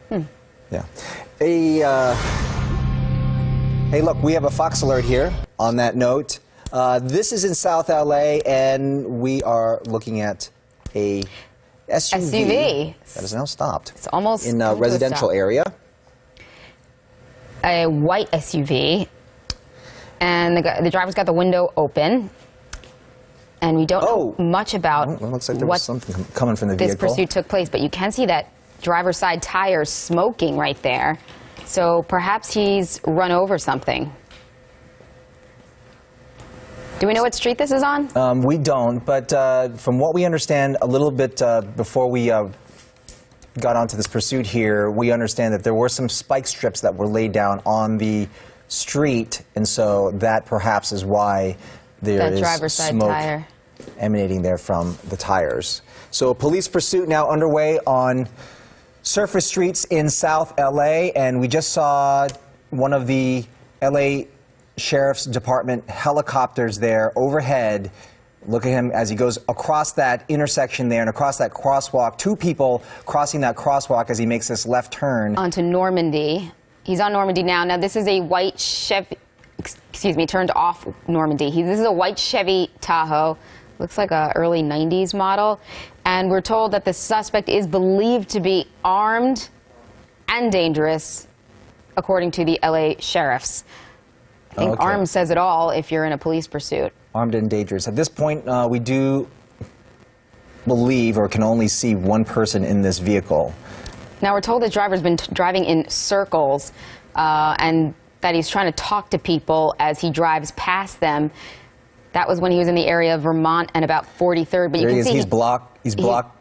Yeah. Hey, look, we have a Fox alert here on that note. This is in South LA, and we are looking at a SUV that is now stopped. It's almost in a residential area. A white SUV, and the driver's got the window open, and we don't know much about well, it looks like there was something coming from the this vehicle. pursuit took place, but you can see that driver's side tire smoking right there. So perhaps he's run over something. Do we know what street this is on? We don't, but from what we understand a little bit before we got onto this pursuit here, we understand that there were some spike strips that were laid down on the street, and so that perhaps is why there is driver's side smoke tire emanating there from the tires. So a police pursuit now underway on surface streets in South LA, and we just saw one of the LA Sheriff's Department helicopters there overhead. Look at him as he goes across that intersection there and across that crosswalk. Two people crossing that crosswalk as he makes this left turn. Onto Normandy. He's on Normandy now. Now this is a white Chevy, excuse me, turned off Normandy. This is a white Chevy Tahoe. Looks like a early 90s model. And we're told that the suspect is believed to be armed and dangerous, according to the LA sheriffs. I think armed says it all if you're in a police pursuit. Armed and dangerous. At this point, we do believe or can only see one person in this vehicle. Now, we're told the driver's been driving in circles and that he's trying to talk to people as he drives past them. That was when he was in the area of Vermont and about 43rd. But you can see he's blocked.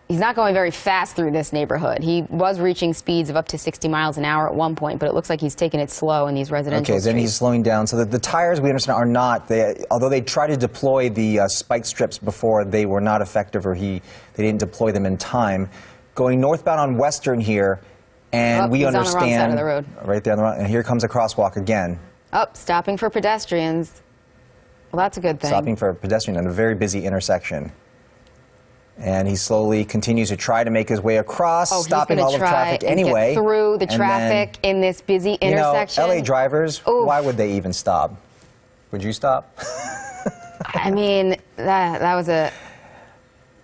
He's not going very fast through this neighborhood. He was reaching speeds of up to 60 miles an hour at one point, but it looks like he's taking it slow in these residential streets. Okay, then he's slowing down. So the tires, we understand, are not, although they tried to deploy the spike strips before, they were not effective, or they didn't deploy them in time. Going northbound on Western here, and we understand. On the wrong side of the road. Right there on the wrong, and here comes a crosswalk again. Stopping for pedestrians. Well, that's a good thing. Stopping for a pedestrian in a very busy intersection. And he slowly continues to try to make his way across, stopping all of traffic anyway. Get through the traffic in this busy intersection. You know, LA drivers, why would they even stop? Would you stop? I mean, that was a...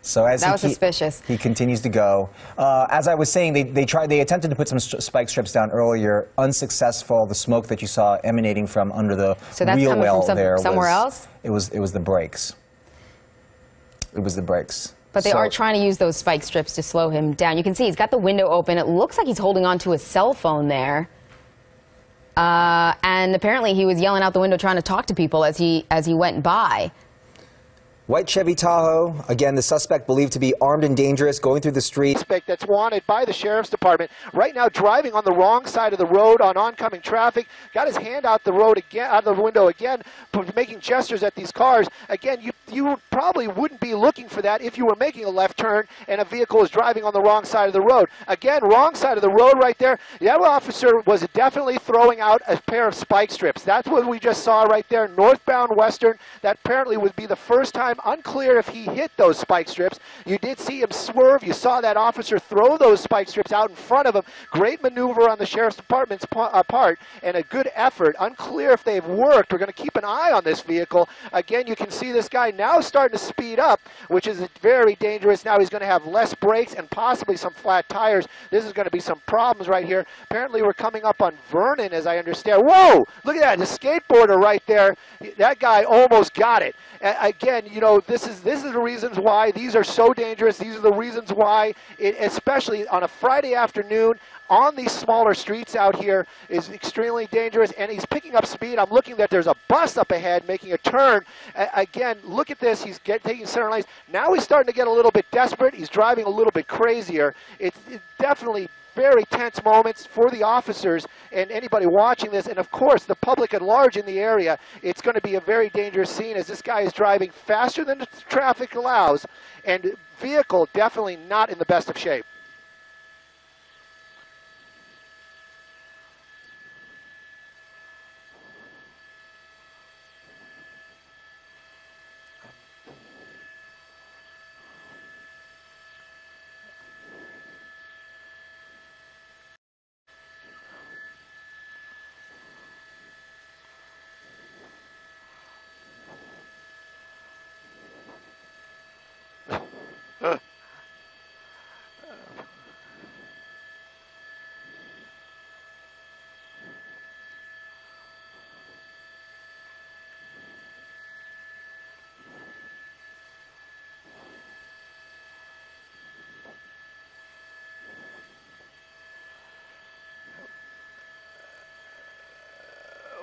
So as that was suspicious. He continues to go. As I was saying, they attempted to put some spike strips down earlier, unsuccessful. The smoke that you saw emanating from under the wheel well there somewhere else? It was the brakes. It was the brakes. But they are trying to use those spike strips to slow him down. You can see he's got the window open. It looks like he's holding on to his cell phone there. And apparently he was yelling out the window trying to talk to people as he went by. White Chevy Tahoe, again, the suspect believed to be armed and dangerous, going through the street. Suspect that's wanted by the Sheriff's Department. Right now driving on the wrong side of the road on oncoming traffic. Got his hand out the road again, out of the window again, making gestures at these cars. Again, you probably wouldn't be looking for that if you were making a left turn and a vehicle is driving on the wrong side of the road. Again, wrong side of the road right there. The other officer was definitely throwing out a pair of spike strips. That's what we just saw right there, northbound Western. That apparently would be the first time. Unclear if he hit those spike strips. You did see him swerve. You saw that officer throw those spike strips out in front of him. Great maneuver on the Sheriff's Department's part and a good effort. Unclear if they've worked. We're going to keep an eye on this vehicle. Again, you can see this guy now starting to speed up, which is very dangerous. Now he's going to have less brakes and possibly some flat tires. This is going to be some problems right here. Apparently we're coming up on Vernon, as I understand. Whoa! Look at that, the skateboarder right there. That guy almost got it. Again, you know, this is the reasons why these are so dangerous. These are the reasons why, especially on a Friday afternoon on these smaller streets out here, is extremely dangerous. And he's picking up speed. I'm looking that there's a bus up ahead making a turn. Again, look at this. He's taking center lanes. Now he's starting to get a little bit desperate. He's driving a little bit crazier. It's definitely very tense moments for the officers and anybody watching this, and of course the public at large in the area. It's going to be a very dangerous scene as this guy is driving faster than the traffic allows, and vehicle definitely not in the best of shape.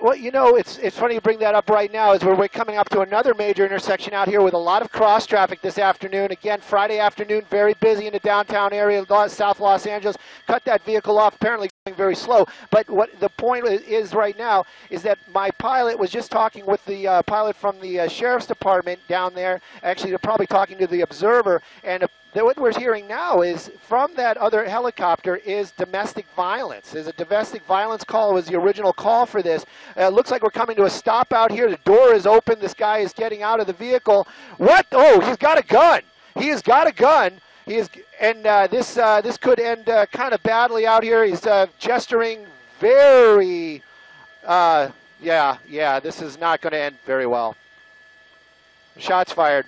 Well, you know, it's funny you bring that up right now as we're coming up to another major intersection out here with a lot of cross traffic this afternoon. Again, Friday afternoon, very busy in the downtown area, South Los Angeles. Cut that vehicle off, apparently going very slow. But what the point is right now is that my pilot was just talking with the pilot from the Sheriff's Department down there. Actually, they're probably talking to the Observer. And what we're hearing now is from that other helicopter is domestic violence. There's a domestic violence call. It was the original call for this. It looks like we're coming to a stop out here. The door is open. This guy is getting out of the vehicle. What? Oh, he's got a gun. He has got a gun. He is, and this could end kind of badly out here. He's gesturing very, yeah. This is not going to end very well. Shots fired.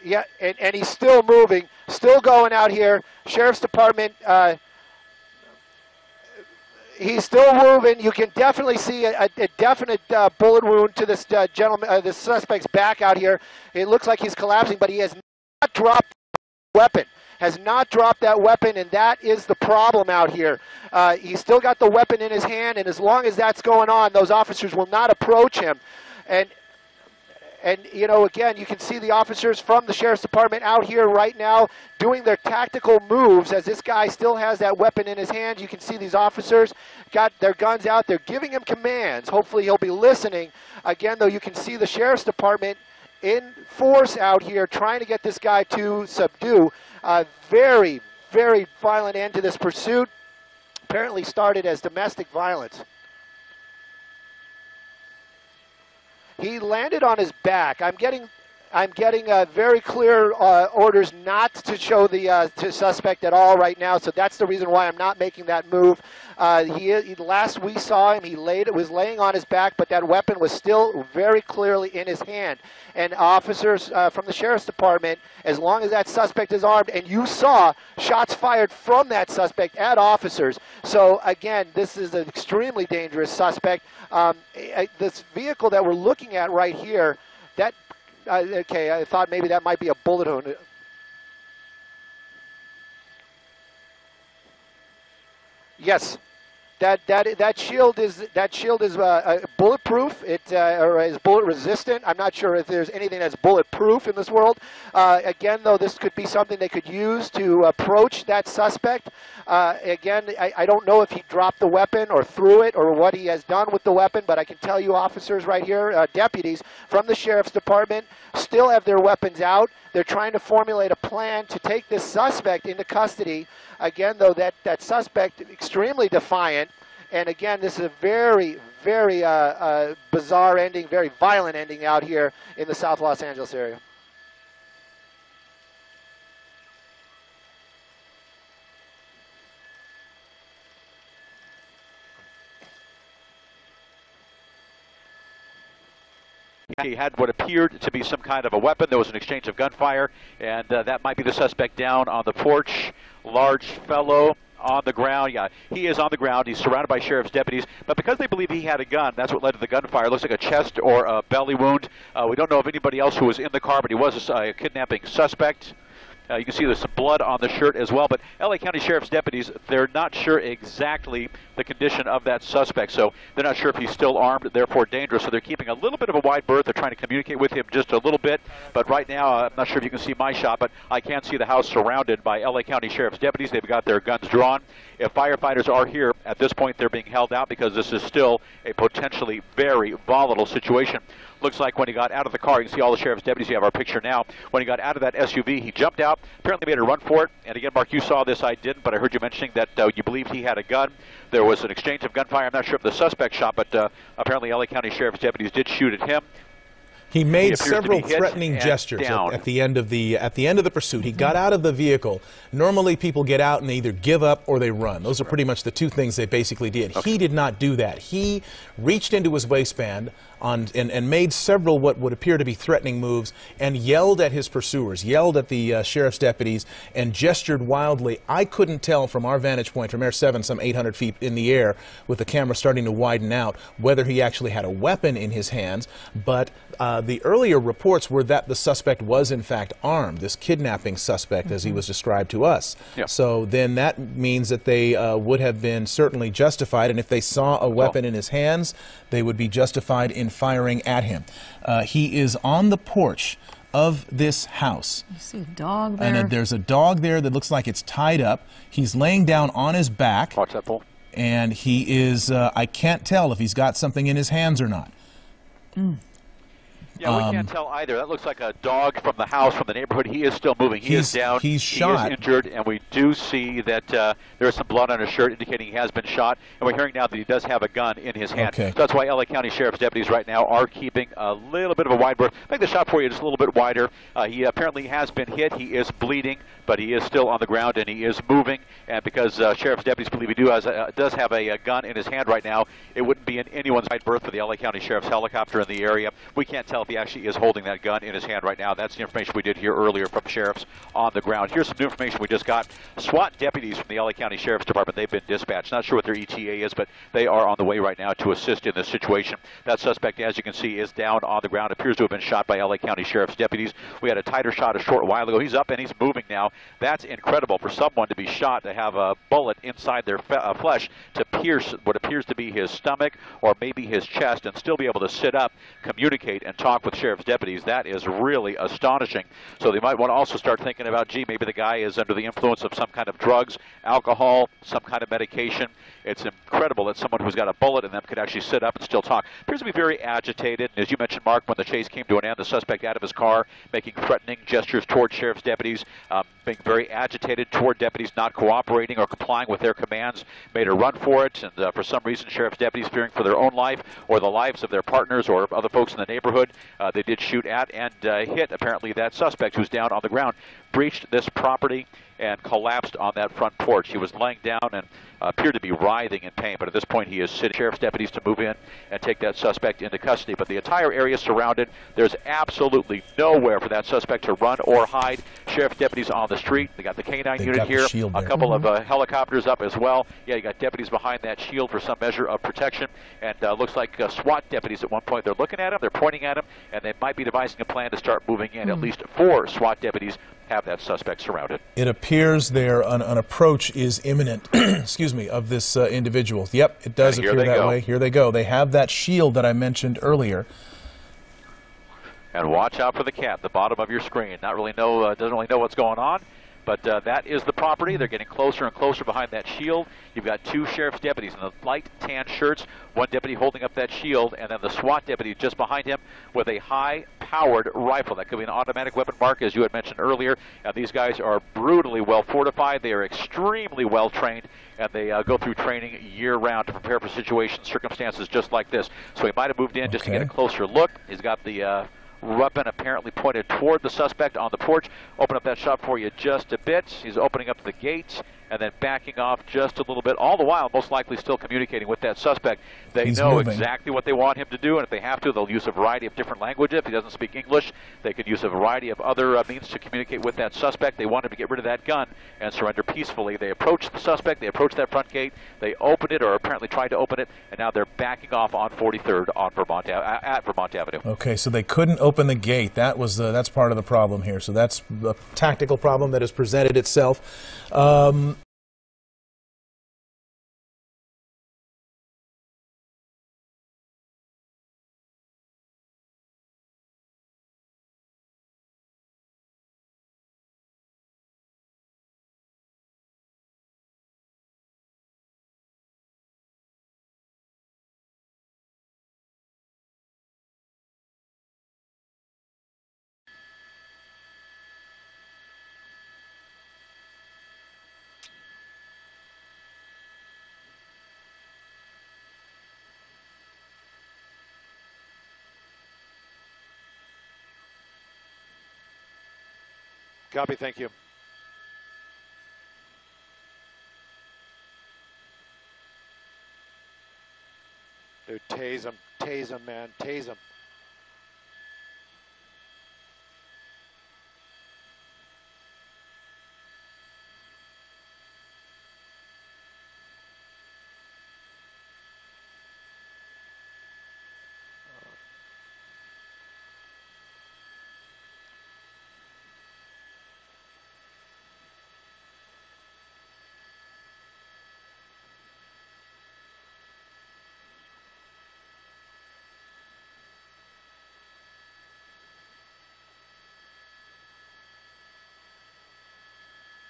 Yeah, and he's still moving, still going out here. Sheriff's Department, he's still moving. You can definitely see a definite bullet wound to this gentleman, this suspect's back out here. It looks like he's collapsing, but he has not dropped the weapon. Has not dropped that weapon, and that is the problem out here. He's still got the weapon in his hand, and as long as that's going on, those officers will not approach him. And, you know, again, you can see the officers from the Sheriff's Department out here right now doing their tactical moves as this guy still has that weapon in his hand. You can see these officers got their guns out. They're giving him commands. Hopefully he'll be listening. Again, though, you can see the Sheriff's Department in force out here trying to get this guy to subdue. Very, very violent end to this pursuit. Apparently started as domestic violence. He landed on his back. I'm getting very clear orders not to show the suspect at all right now, so that's the reason why I'm not making that move. Last we saw him, he was laying on his back, but that weapon was still very clearly in his hand. And officers from the Sheriff's Department, as long as that suspect is armed, and you saw shots fired from that suspect at officers. So again, this is an extremely dangerous suspect. This vehicle that we're looking at right here, that okay, I thought maybe that might be a bullet wound. Yes, that shield is bulletproof. Or is bullet resistant. I'm not sure if there's anything that's bulletproof in this world. Again, though, this could be something they could use to approach that suspect. Again, I don't know if he dropped the weapon or threw it or what he has done with the weapon, but I can tell you officers right here, deputies from the Sheriff's Department, still have their weapons out. They're trying to formulate a plan to take this suspect into custody. Again, though, that suspect extremely defiant. And again, this is a very, very bizarre ending, very violent ending out here in the South Los Angeles area. He had what appeared to be some kind of a weapon. There was an exchange of gunfire, and that might be the suspect down on the porch. Large fellow on the ground. Yeah, he is on the ground. He's surrounded by sheriff's deputies. But because they believe he had a gun, that's what led to the gunfire. It looks like a chest or a belly wound. We don't know of anybody else who was in the car, but he was a kidnapping suspect. You can see there's some blood on the shirt as well, but LA County Sheriff's deputies, they're not sure exactly the condition of that suspect, so they're not sure if he's still armed, therefore dangerous, so they're keeping a little bit of a wide berth. They're trying to communicate with him just a little bit, but right now, I'm not sure if you can see my shot, but I can see the house surrounded by LA County Sheriff's deputies. They've got their guns drawn. If firefighters are here, at this point, they're being held out because this is still a potentially very volatile situation. Looks like when he got out of the car, you can see all the sheriff's deputies. You have our picture now. When he got out of that SUV, he jumped out, apparently made a run for it. And again, Mark, you saw this. I didn't, but I heard you mentioning that you believed he had a gun. There was an exchange of gunfire. I'm not sure if the suspect shot, but apparently LA County Sheriff's deputies did shoot at him. He made several threatening gestures at the end of the pursuit. He got out of the vehicle. Normally, people get out and they either give up or they run. Those are pretty much the two things they basically did. Okay. He did not do that. He reached into his waistband, and made several what would appear to be threatening moves and yelled at his pursuers, yelled at the sheriff's deputies, and gestured wildly. I couldn't tell from our vantage point, from Air 7, some 800 feet in the air, with the camera starting to widen out, whether he actually had a weapon in his hands, but the earlier reports were that the suspect was in fact armed, this kidnapping suspect as he was described to us. Yep. So then that means that they would have been certainly justified, and if they saw a weapon in his hands, they would be justified in firing at him. He is on the porch of this house. You see a dog there? And there's a dog there that looks like it's tied up. He's laying down on his back. Watch that pole. And he is, I can't tell if he's got something in his hands or not. Yeah, we can't tell either. That looks like a dog from the house, from the neighborhood. He is still moving. He is down. He's shot. He is injured, and we do see that there is some blood on his shirt indicating he has been shot. And we're hearing now that he does have a gun in his hand. Okay. So that's why LA County Sheriff's deputies right now are keeping a little bit of a wide berth. Make the shot for you just a little bit wider. He apparently has been hit. He is bleeding, but he is still on the ground, and he is moving. And because Sheriff's deputies believe he does have a gun in his hand right now, it wouldn't be in anyone's wide berth for the LA County Sheriff's helicopter in the area. We can't tell if he actually is holding that gun in his hand right now. That's the information we did hear earlier from sheriffs on the ground. Here's some new information we just got. SWAT deputies from the LA County Sheriff's Department, they've been dispatched. Not sure what their ETA is, but they are on the way right now to assist in this situation. That suspect, as you can see, is down on the ground. Appears to have been shot by LA County Sheriff's deputies. We had a tighter shot a short while ago. He's up and he's moving now. That's incredible for someone to be shot, to have a bullet inside their flesh to pierce what appears to be his stomach or maybe his chest and still be able to sit up, communicate, and talk with sheriff's deputies. That is really astonishing. So they might want to also start thinking about, gee, maybe the guy is under the influence of some kind of drugs, alcohol, some kind of medication. It's incredible that someone who's got a bullet in them could actually sit up and still talk. Appears to be very agitated. And as you mentioned, Mark, when the chase came to an end, the suspect out of his car, making threatening gestures toward sheriff's deputies, being very agitated toward deputies not cooperating or complying with their commands, made a run for it. And for some reason, sheriff's deputies, fearing for their own life or the lives of their partners or other folks in the neighborhood, they did shoot at and hit, apparently, that suspect who's down on the ground, breached this property and collapsed on that front porch. He was laying down and appeared to be writhing in pain, but at this point he is sitting. Sheriff's deputies to move in and take that suspect into custody. But the entire area is surrounded. There's absolutely nowhere for that suspect to run or hide. Sheriff's deputies on the street. They got the K-9 unit here, a couple of helicopters up as well. Yeah, you got deputies behind that shield for some measure of protection. And looks like SWAT deputies at one point. They're looking at him, they're pointing at him, and they might be devising a plan to start moving in. At least 4 SWAT deputies have that suspect surrounded. It appears there an approach is imminent, excuse me, of this individual. Yep, it does appear that way. Here they go. They have that shield that I mentioned earlier. And watch out for the cat, the bottom of your screen. Doesn't really know what's going on. But that is the property. They're getting closer and closer behind that shield. You've got 2 sheriff's deputies in the light tan shirts, 1 deputy holding up that shield, and then the SWAT deputy just behind him with a high-powered rifle. That could be an automatic weapon, Mark, as you had mentioned earlier. And these guys are brutally well fortified. They are extremely well trained, and they go through training year-round to prepare for situations, circumstances just like this. So he might have moved in just to get a closer look. He's got the weapon apparently pointed toward the suspect on the porch. Open up that shot for you just a bit. He's opening up the gates and then backing off just a little bit, all the while most likely still communicating with that suspect. They know exactly what they want him to do, and if they have to, they'll use a variety of different languages. If he doesn't speak English, they could use a variety of other means to communicate with that suspect. They want him to get rid of that gun and surrender peacefully. They approach the suspect, they approach that front gate, they opened it, or apparently tried to open it, and now they're backing off on 43rd on at Vermont Avenue. Okay, so they couldn't open the gate. That's part of the problem here. So that's a tactical problem that has presented itself. Copy, thank you. Dude, tase him, man, tase him.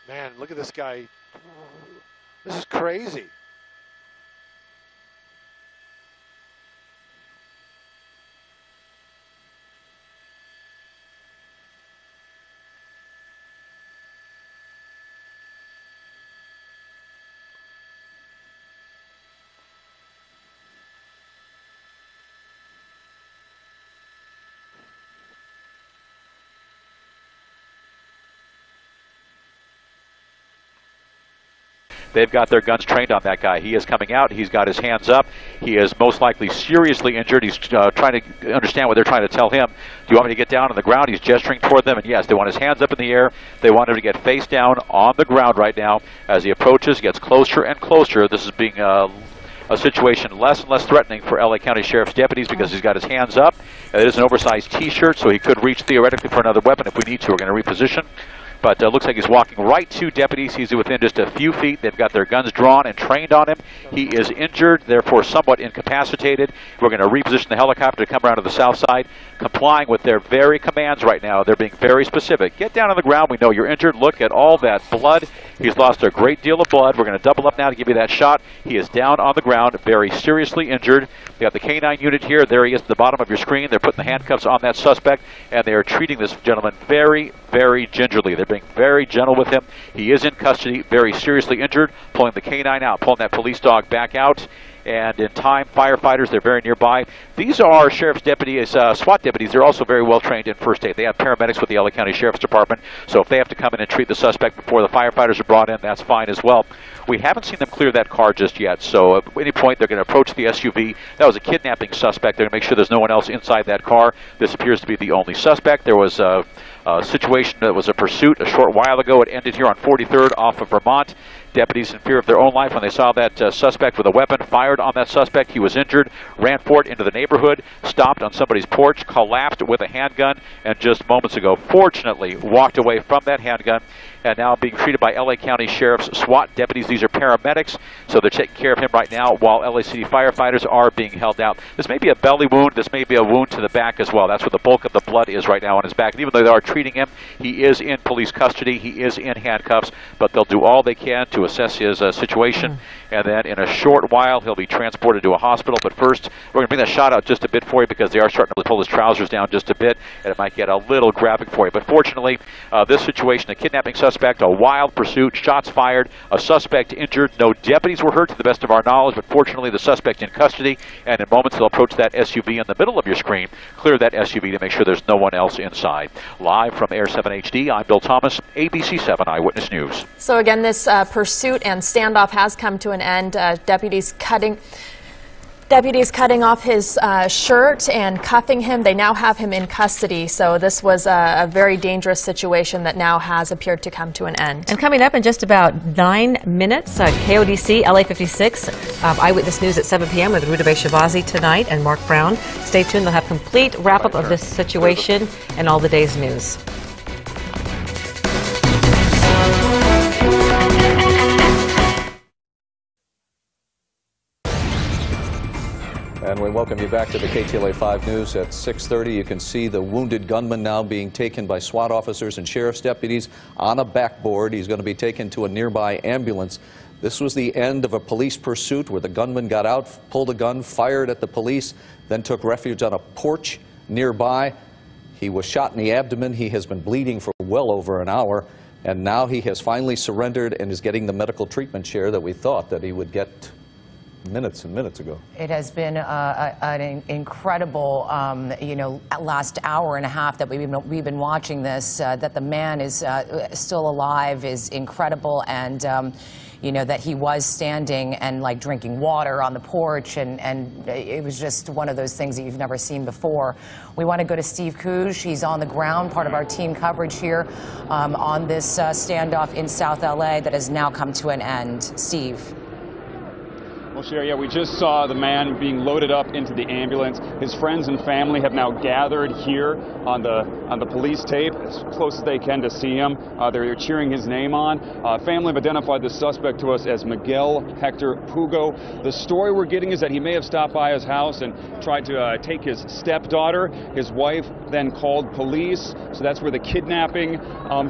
Man, look at this guy. This is crazy. They've got their guns trained on that guy. He is coming out. He's got his hands up. He is most likely seriously injured. He's trying to understand what they're trying to tell him. Do you want me to get down on the ground? He's gesturing toward them, and yes, they want his hands up in the air. They want him to get face down on the ground right now. As he approaches, gets closer and closer. This is being a situation less and less threatening for LA County Sheriff's deputies because he's got his hands up. It is an oversized T-shirt, so he could reach theoretically for another weapon if we need to. We're going to reposition. But looks like he's walking right to deputies. He's within just a few feet. They've got their guns drawn and trained on him. He is injured, therefore somewhat incapacitated. We're going to reposition the helicopter to come around to the south side, complying with their very commands right now. They're being very specific. Get down on the ground. We know you're injured. Look at all that blood. He's lost a great deal of blood. We're going to double up now to give you that shot. He is down on the ground, very seriously injured. We got the K9 unit here. There he is at the bottom of your screen. They're putting the handcuffs on that suspect, and they are treating this gentleman very, very gingerly. They're being very gentle with him. He is in custody, very seriously injured, pulling the K9 out, pulling that police dog back out. And in time, firefighters, they're very nearby. These are sheriff's deputies, SWAT deputies. They're also very well trained in first aid. They have paramedics with the LA County Sheriff's Department, so if they have to come in and treat the suspect before the firefighters are brought in, that's fine as well. We haven't seen them clear that car just yet, so at any point they're going to approach the SUV. That was a kidnapping suspect. They're going to make sure there's no one else inside that car. This appears to be the only suspect. There was a situation that was a pursuit a short while ago. It ended here on 43rd off of Vermont. Deputies in fear of their own life when they saw that suspect with a weapon, fired on that suspect. He was injured, ran for it into the neighborhood, stopped on somebody's porch, collapsed with a handgun, and just moments ago, fortunately, walked away from that handgun, and now being treated by LA County Sheriff's SWAT deputies. These are paramedics, so they're taking care of him right now while LA City firefighters are being held out. This may be a belly wound. This may be a wound to the back as well. That's where the bulk of the blood is right now on his back. And even though they are treating him, he is in police custody. He is in handcuffs, but they'll do all they can to assess his situation. And then in a short while, he'll be transported to a hospital. But first, we're going to bring that shot out just a bit for you because they are starting to pull his trousers down just a bit, and it might get a little graphic for you. But fortunately, this situation, a kidnapping suspect, a wild pursuit, shots fired, a suspect injured. No deputies were hurt to the best of our knowledge, but fortunately the suspect in custody, and in moments they'll approach that SUV in the middle of your screen, clear that SUV to make sure there's no one else inside. Live from Air 7 HD, I'm Bill Thomas, ABC 7 Eyewitness News. So again, this pursuit and standoff has come to an end. Deputies cutting off his shirt and cuffing him. They now have him in custody. So this was a very dangerous situation that now has appeared to come to an end. And coming up in just about 9 minutes, KODC LA 56 Eyewitness News at 7 p.m. with Rudabeh Shahbazi tonight and Mark Brown. Stay tuned. They'll have complete wrap-up of this situation and all the day's news. And we welcome you back to the KTLA 5 News at 6:30. You can see the wounded gunman now being taken by SWAT officers and sheriff's deputies on a backboard. He's going to be taken to a nearby ambulance. This was the end of a police pursuit where the gunman got out, pulled a gun, fired at the police, then took refuge on a porch nearby. He was shot in the abdomen. He has been bleeding for well over an hour, and now he has finally surrendered and is getting the medical treatment share that we thought that he would get minutes and minutes ago. It has been an incredible, last hour and a half that we've been watching this. That the man is still alive is incredible, and that he was standing and like drinking water on the porch, and it was just one of those things that you've never seen before. We want to go to Steve Couge. He's on the ground, part of our team coverage here on this standoff in South LA that has now come to an end. Steve. Well, Sherry, yeah, we just saw the man being loaded up into the ambulance. His friends and family have now gathered here on the police tape as close as they can to see him. They're cheering his name on. Family have identified the suspect to us as Miguel Hector Pugo. The story we're getting is that he may have stopped by his house and tried to take his stepdaughter. His wife then called police, so that's where the kidnapping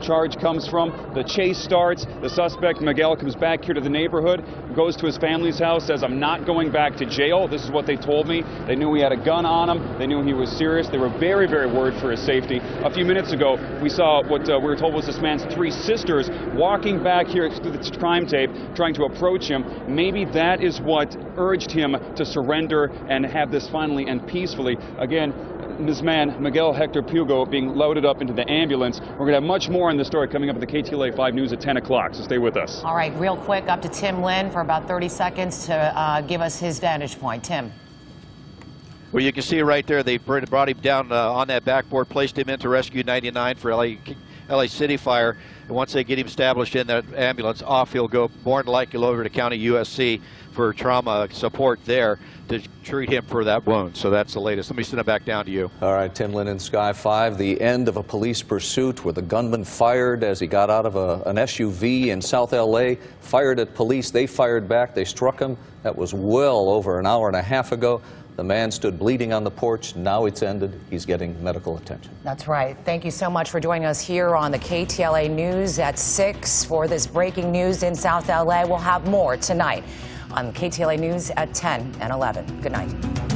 charge comes from. The chase starts. The suspect, Miguel, comes back here to the neighborhood, goes to his family's house, says, "I'm not going back to jail." This is what they told me. They knew he had a gun on him. They knew he was serious. They were very, very worried for his safety. A few minutes ago, we saw what we were told was this man's 3 sisters walking back here through the crime tape, trying to approach him. Maybe that is what urged him to surrender and have this finally end peacefully. Again, this man, Miguel Hector Pugo, being loaded up into the ambulance. We're going to have much more on this story coming up at the KTLA 5 News at 10 o'clock, so stay with us. All right, real quick, up to Tim Lynn for about 30 seconds to give us his vantage point. Tim. Well, you can see right there, they brought him down on that backboard, placed him into Rescue 99 for LA City Fire. And once they get him established in that ambulance, off he'll go, more than likely over to County USC for trauma support there to treat him for that wound. So that's the latest. Let me send it back down to you. All right, Tim Lynn in Sky 5. The end of a police pursuit where the gunman fired as he got out of an SUV in South LA, fired at police. They fired back. They struck him. That was well over an hour and a half ago. The man stood bleeding on the porch. Now it's ended. He's getting medical attention. That's right. Thank you so much for joining us here on the KTLA News at 6 for this breaking news in South LA. We'll have more tonight on KTLA News at 10 and 11. Good night.